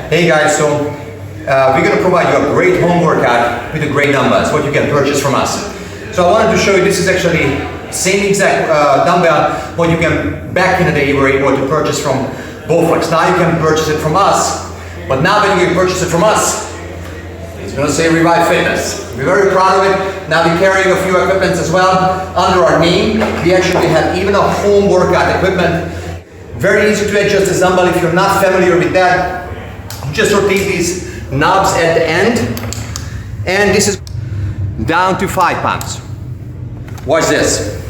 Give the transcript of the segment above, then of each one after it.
Hey guys, so we're going to provide you a great home workout with a great dumbbells, what you can purchase from us. So I wanted to show you, this is actually same exact dumbbell what you can, back in the day you were able to purchase from Bowflex. Now you can purchase it from us, but now that you can purchase it from us, it's going to say Revive Fitness. We're very proud of it. Now we're carrying a few equipments as well under our name. We actually have even a home workout equipment. Very easy to adjust this dumbbell. If you're not familiar with that, just rotate these knobs at the end, and this is down to 5 pounds. Watch this.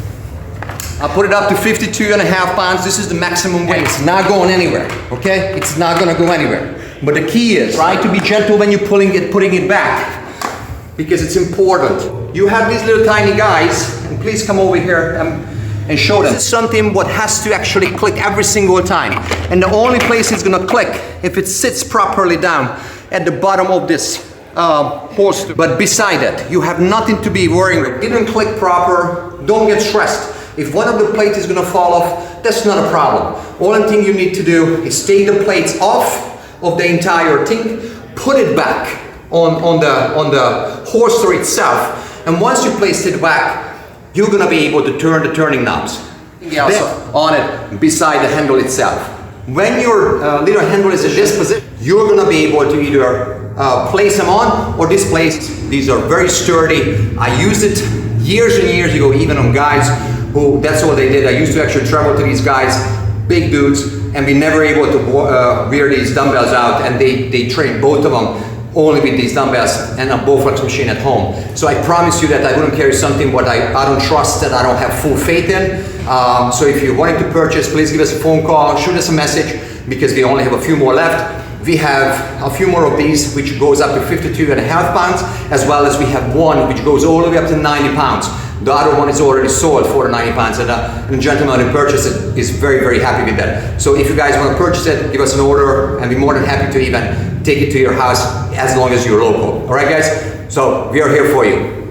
I'll put it up to 52.5 pounds. This is the maximum weight. It's not going anywhere, okay? It's not gonna go anywhere. But the key is, try to be gentle when you're putting it back, because it's important. You have these little tiny guys, and please come over here and show them. This is something what has to actually click every single time. And the only place it's gonna click if it sits properly down at the bottom of this holster. But beside that, you have nothing to be worrying about. Didn't click proper, don't get stressed. If one of the plates is gonna fall off, that's not a problem. Only thing you need to do is take the plates off of the entire thing, put it back on the holster itself, and once you place it back, you're gonna be able to turn the turning knobs on it beside the handle itself. When your little handle is in this position, you're gonna be able to either place them on or displace. These are very sturdy. I used it years and years ago, even on guys who, that's what they did. I used to actually travel to these guys, big dudes, and we never able to wear these dumbbells out, and they trained both of them only with these dumbbells and a Bowflex machine at home. So I promise you that I wouldn't carry something what I don't trust, that I don't have full faith in. So if you're wanting to purchase, please give us a phone call, shoot us a message, because we only have a few more left. We have a few more of these, which goes up to 52.5 pounds, as well as we have one which goes all the way up to 90 pounds. The other one is already sold for the 90 pounds, and the gentleman who purchased it is very, very happy with that. So if you guys want to purchase it, give us an order, and we're more than happy to even take it to your house as long as you're local. All right, guys? So we are here for you.